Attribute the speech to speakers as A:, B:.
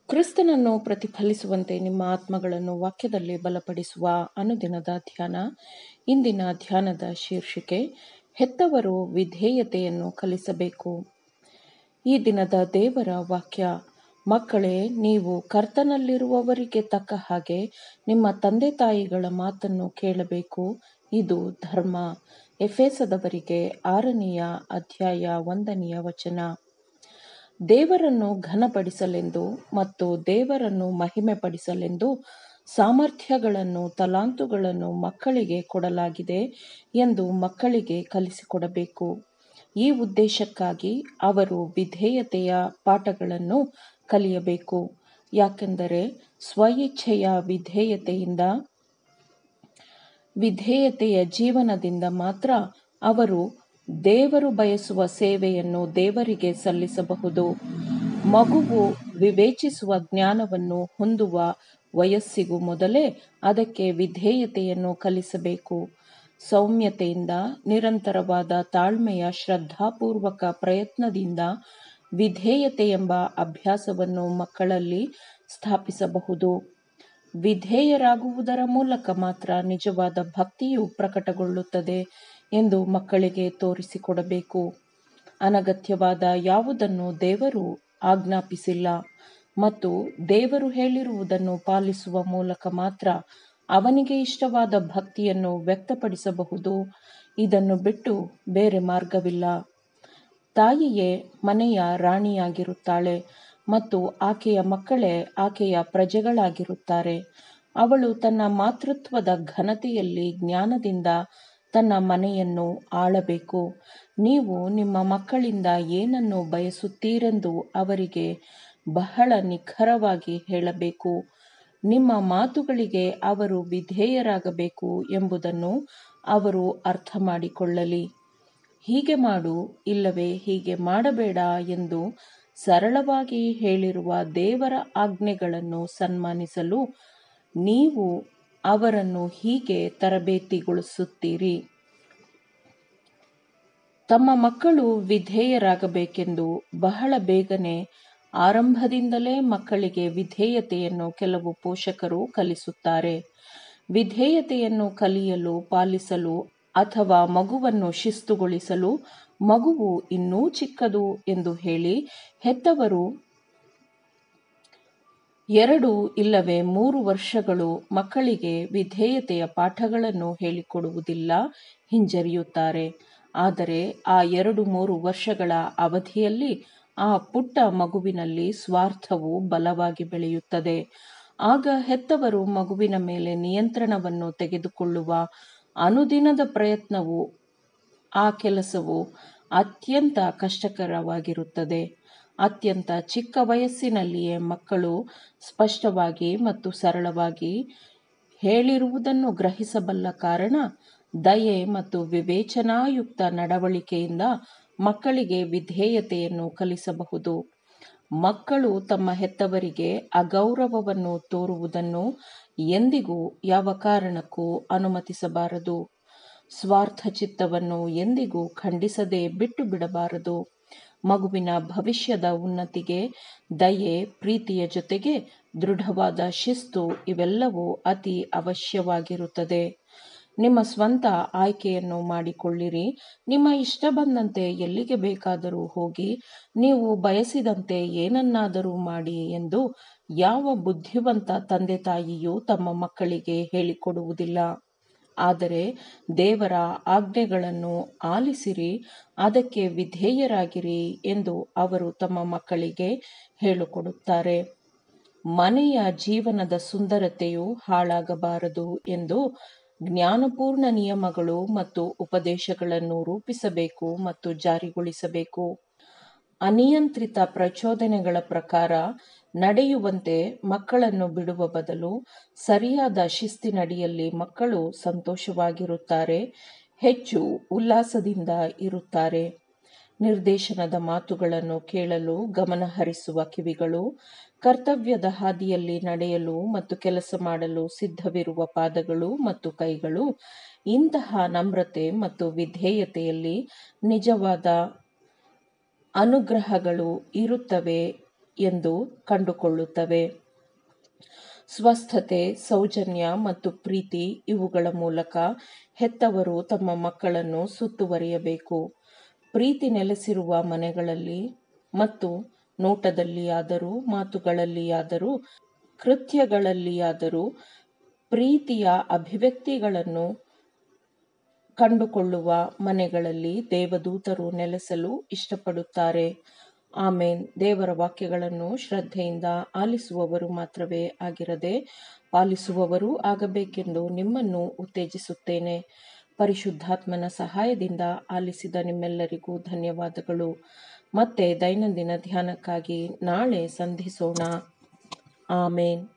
A: ಕ್ರಿಸ್ತನನ್ನು ಪ್ರತಿಫಲಿಸುವಂತೆ ನಿಮ್ಮ ಆತ್ಮಗಳನ್ನು ವಾಕ್ಯದಲ್ಲಿ ಬಲಪಡಿಸುವ ಅನುದಿನದ ಧ್ಯಾನ. ಇಂದಿನ ಧ್ಯಾನದ ಶೀರ್ಷಿಕೆ, ಹೆತ್ತವರು ವಿಧೇಯತೆಯನ್ನು ಕಲಿಸಬೇಕು. ಈ ದಿನದ ದೇವರ ವಾಕ್ಯ, ಮಕ್ಕಳೇ, ನೀವು ಕರ್ತನಲ್ಲಿರುವವರಿಗೆ ತಕ್ಕ ಹಾಗೆ ನಿಮ್ಮ ತಂದೆ ತಾಯಿಗಳ ಮಾತನ್ನು ಕೇಳಬೇಕು, ಇದು ಧರ್ಮ. ಎಫೆಸದವರಿಗೆ 6ನೇ ಅಧ್ಯಾಯ 1ನೇ ವಚನ. ದೇವರನ್ನು ಘನಪಡಿಸಲೆಂದು ಮತ್ತು ದೇವರನ್ನು ಮಹಿಮೆಪಡಿಸಲೆಂದು ಸಾಮರ್ಥ್ಯಗಳನ್ನು, ತಲಾಂತುಗಳನ್ನು ಮಕ್ಕಳಿಗೆ ಕೊಡಲಾಗಿದೆ ಎಂದು ಮಕ್ಕಳಿಗೆ ಕಲಿಸಿಕೊಡಬೇಕು. ಈ ಉದ್ದೇಶಕ್ಕಾಗಿ ಅವರು ವಿಧೇಯತೆಯ ಪಾಠಗಳನ್ನು ಕಲಿಯಬೇಕು. ಯಾಕೆಂದರೆ ಸ್ವಇಚ್ಛೆಯ ವಿಧೇಯತೆಯ ಜೀವನದಿಂದ ಮಾತ್ರ ಅವರು ದೇವರು ಬಯಸುವ ಸೇವೆಯನ್ನು ದೇವರಿಗೆ ಸಲ್ಲಿಸಬಹುದು. ಮಗುವು ವಿವೇಚಿಸುವ ಜ್ಞಾನವನ್ನು ಹೊಂದುವ ವಯಸ್ಸಿಗೂ ಮೊದಲೇ ಅದಕ್ಕೆ ವಿಧೇಯತೆಯನ್ನು ಕಲಿಸಬೇಕು. ಸೌಮ್ಯತೆಯಿಂದ, ನಿರಂತರವಾದ ತಾಳ್ಮೆಯ ಶ್ರದ್ಧಾಪೂರ್ವಕ ಪ್ರಯತ್ನದಿಂದ ವಿಧೇಯತೆ ಎಂಬ ಅಭ್ಯಾಸವನ್ನು ಮಕ್ಕಳಲ್ಲಿ ಸ್ಥಾಪಿಸಬಹುದು. ವಿಧೇಯರಾಗುವುದರ ಮೂಲಕ ಮಾತ್ರ ನಿಜವಾದ ಭಕ್ತಿಯು ಪ್ರಕಟಗೊಳ್ಳುತ್ತದೆ ಎಂದು ಮಕ್ಕಳಿಗೆ ತೋರಿಸಿಕೊಡಬೇಕು. ಅನಗತ್ಯವಾದ ಯಾವುದನ್ನು ದೇವರು ಆಜ್ಞಾಪಿಸಿಲ್ಲ ಮತ್ತು ದೇವರು ಹೇಳಿರುವುದನ್ನು ಪಾಲಿಸುವ ಮೂಲಕ ಮಾತ್ರ ಅವನಿಗೆ ಇಷ್ಟವಾದ ಭಕ್ತಿಯನ್ನು ವ್ಯಕ್ತಪಡಿಸಬಹುದು. ಇದನ್ನು ಬಿಟ್ಟು ಬೇರೆ ಮಾರ್ಗವಿಲ್ಲ. ತಾಯಿಯೇ ಮನೆಯ ರಾಣಿಯಾಗಿರುತ್ತಾಳೆ ಮತ್ತು ಆಕೆಯ ಮಕ್ಕಳೇ ಆಕೆಯ ಪ್ರಜೆಗಳಾಗಿರುತ್ತಾರೆ. ಅವಳು ತನ್ನ ಮಾತೃತ್ವದ ಘನತೆಯಲ್ಲಿ ಜ್ಞಾನದಿಂದ ತನ್ನ ಮನೆಯನ್ನು ಆಳಬೇಕು. ನೀವು ನಿಮ್ಮ ಮಕ್ಕಳಿಂದ ಏನನ್ನು ಬಯಸುತ್ತೀರೆಂದು ಅವರಿಗೆ ಬಹಳ ನಿಖರವಾಗಿ ಹೇಳಬೇಕು. ನಿಮ್ಮ ಮಾತುಗಳಿಗೆ ಅವರು ವಿಧೇಯರಾಗಬೇಕು ಎಂಬುದನ್ನು ಅವರು ಅರ್ಥ ಮಾಡಿಕೊಳ್ಳಲಿ. ಹೀಗೆ ಮಾಡು, ಇಲ್ಲವೇ ಹೀಗೆ ಮಾಡಬೇಡ ಎಂದು ಸರಳವಾಗಿ ಹೇಳಿರುವ ದೇವರ ಆಜ್ಞೆಗಳನ್ನು ಸನ್ಮಾನಿಸಲು ನೀವು ಅವರನ್ನು ಹೀಗೆ ತರಬೇತಿಗೊಳಿಸುತ್ತೀರಿ. ತಮ್ಮ ಮಕ್ಕಳು ವಿಧೇಯರಾಗಬೇಕೆಂದು ಬಹಳ ಬೇಗನೆ ಆರಂಭದಿಂದಲೇ ಮಕ್ಕಳಿಗೆ ವಿಧೇಯತೆಯನ್ನು ಕೆಲವು ಪೋಷಕರು ಕಲಿಸುತ್ತಾರೆ. ವಿಧೇಯತೆಯನ್ನು ಕಲಿಯಲು, ಪಾಲಿಸಲು ಅಥವಾ ಮಗುವನ್ನು ಶಿಸ್ತುಗೊಳಿಸಲು ಮಗುವು ಇನ್ನೂ ಚಿಕ್ಕದು ಎಂದು ಹೇಳಿ ಹೆತ್ತವರು 2 ಇಲ್ಲವೇ 3 ವರ್ಷಗಳು ಮಕ್ಕಳಿಗೆ ವಿಧೇಯತೆಯ ಪಾಠಗಳನ್ನು ಹೇಳಿಕೊಡುವುದಿಲ್ಲ, ಹಿಂಜರಿಯುತ್ತಾರೆ. ಆದರೆ ಆ 2-3 ವರ್ಷಗಳ ಅವಧಿಯಲ್ಲಿ ಆ ಪುಟ್ಟ ಮಗುವಿನಲ್ಲಿ ಸ್ವಾರ್ಥವು ಬಲವಾಗಿ ಬೆಳೆಯುತ್ತದೆ. ಆಗ ಹೆತ್ತವರು ಮಗುವಿನ ಮೇಲೆ ನಿಯಂತ್ರಣವನ್ನು ತೆಗೆದುಕೊಳ್ಳುವ ಅನುದಿನದ ಪ್ರಯತ್ನವು, ಆ ಕೆಲಸವು ಅತ್ಯಂತ ಕಷ್ಟಕರವಾಗಿರುತ್ತದೆ. ಅತ್ಯಂತ ಚಿಕ್ಕ ವಯಸ್ಸಿನಲ್ಲಿಯೇ ಮಕ್ಕಳು ಸ್ಪಷ್ಟವಾಗಿ ಮತ್ತು ಸರಳವಾಗಿ ಹೇಳಿರುವುದನ್ನು ಗ್ರಹಿಸಬಲ್ಲ ಕಾರಣ ದಯೆ ಮತ್ತು ವಿವೇಚನಾಯುಕ್ತ ನಡವಳಿಕೆಯಿಂದ ಮಕ್ಕಳಿಗೆ ವಿಧೇಯತೆಯನ್ನು ಕಲಿಸಬಹುದು. ಮಕ್ಕಳು ತಮ್ಮ ಹೆತ್ತವರಿಗೆ ಅಗೌರವವನ್ನು ತೋರುವುದನ್ನು ಎಂದಿಗೂ ಯಾವ ಕಾರಣಕ್ಕೂ ಅನುಮತಿಸಬಾರದು. ಸ್ವಾರ್ಥ ಚಿತ್ತವನ್ನು ಎಂದಿಗೂ ಖಂಡಿಸದೆ ಬಿಟ್ಟು ಬಿಡಬಾರದು. ಮಗುವಿನ ಭವಿಷ್ಯದ ಉನ್ನತಿಗೆ ದಯೆ, ಪ್ರೀತಿಯ ಜೊತೆಗೆ ದೃಢವಾದ ಶಿಸ್ತು ಇವೆಲ್ಲವೂ ಅತಿ ಅವಶ್ಯವಾಗಿರುತ್ತದೆ. ನಿಮ್ಮ ಸ್ವಂತ ಆಯ್ಕೆಯನ್ನು ಮಾಡಿಕೊಳ್ಳಿರಿ. ನಿಮ್ಮ ಇಷ್ಟ ಬಂದಂತೆ ಎಲ್ಲಿಗೆ ಬೇಕಾದರೂ ಹೋಗಿ, ನೀವು ಬಯಸಿದಂತೆ ಏನನ್ನಾದರೂ ಮಾಡಿ ಎಂದು ಯಾವ ಬುದ್ಧಿವಂತ ತಂದೆ ತಾಯಿಯೂ ತಮ್ಮ ಮಕ್ಕಳಿಗೆ ಹೇಳಿಕೊಡುವುದಿಲ್ಲ. ಆದರೆ ದೇವರ ಆಜ್ಞೆಗಳನ್ನು ಆಲಿಸಿರಿ, ಅದಕ್ಕೆ ವಿಧೇಯರಾಗಿರಿ ಎಂದು ಅವರು ತಮ್ಮ ಮಕ್ಕಳಿಗೆ ಹೇಳಿಕೊಡುತ್ತಾರೆ. ಮನೆಯ ಜೀವನದ ಸುಂದರತೆಯು ಹಾಳಾಗಬಾರದು ಎಂದು ಜ್ಞಾನಪೂರ್ಣ ನಿಯಮಗಳು ಮತ್ತು ಉಪದೇಶಗಳನ್ನು ರೂಪಿಸಬೇಕು ಮತ್ತು ಜಾರಿಗೊಳಿಸಬೇಕು. ಅನಿಯಂತ್ರಿತ ಪ್ರಚೋದನೆಗಳ ಪ್ರಕಾರ ನಡೆಯುವಂತೆ ಮಕ್ಕಳನ್ನು ಬಿಡುವ ಬದಲು ಸರಿಯಾದ ಶಿಸ್ತಿನಡಿಯಲ್ಲಿ ಮಕ್ಕಳು ಸಂತೋಷವಾಗಿರುತ್ತಾರೆ, ಹೆಚ್ಚು ಉಲ್ಲಾಸದಿಂದ ಇರುತ್ತಾರೆ. ನಿರ್ದೇಶನದ ಮಾತುಗಳನ್ನು ಕೇಳಲು ಗಮನಹರಿಸುವ ಕಿವಿಗಳು, ಕರ್ತವ್ಯದ ಹಾದಿಯಲ್ಲಿ ನಡೆಯಲು ಮತ್ತು ಕೆಲಸ ಮಾಡಲು ಸಿದ್ಧವಿರುವ ಪಾದಗಳು ಮತ್ತು ಕೈಗಳು, ಇಂತಹ ನಮ್ರತೆ ಮತ್ತು ವಿಧೇಯತೆಯಲ್ಲಿ ನಿಜವಾದ ಅನುಗ್ರಹಗಳು ಇರುತ್ತವೆ ಎಂದು ಕಂಡುಕೊಳ್ಳುತ್ತವೆ. ಸ್ವಸ್ಥತೆ, ಸೌಜನ್ಯ ಮತ್ತು ಪ್ರೀತಿ ಇವುಗಳ ಮೂಲಕ ಹೆತ್ತವರು ತಮ್ಮ ಮಕ್ಕಳನ್ನು ಸುತ್ತುವರಿಯಬೇಕು. ಪ್ರೀತಿ ನೆಲೆಸಿರುವ ಮನೆಗಳಲ್ಲಿ ಮತ್ತು ನೋಟದಲ್ಲಿಯಾದರೂ, ಮಾತುಗಳಲ್ಲಿಯಾದರೂ, ಕೃತ್ಯಗಳಲ್ಲಿಯಾದರೂ ಪ್ರೀತಿಯ ಅಭಿವ್ಯಕ್ತಿಗಳನ್ನು ಕಂಡುಕೊಳ್ಳುವ ಮನೆಗಳಲ್ಲಿ ದೇವದೂತರು ನೆಲೆಸಲು ಇಷ್ಟಪಡುತ್ತಾರೆ. ಆಮೇನ್. ದೇವರ ವಾಕ್ಯಗಳನ್ನು ಶ್ರದ್ಧೆಯಿಂದ ಆಲಿಸುವವರು ಮಾತ್ರವೇ ಆಗಿರದೆ ಪಾಲಿಸುವವರೂ ಆಗಬೇಕೆಂದು ನಿಮ್ಮನ್ನು ಉತ್ತೇಜಿಸುತ್ತೇನೆ. ಪರಿಶುದ್ಧಾತ್ಮನ ಸಹಾಯದಿಂದ ಆಲಿಸಿದ ನಿಮ್ಮೆಲ್ಲರಿಗೂ ಧನ್ಯವಾದಗಳು. ಮತ್ತೆ ದೈನಂದಿನ ಧ್ಯಾನಕ್ಕಾಗಿ ನಾಳೆ ಸಂಧಿಸೋಣ. ಆಮೇನ್.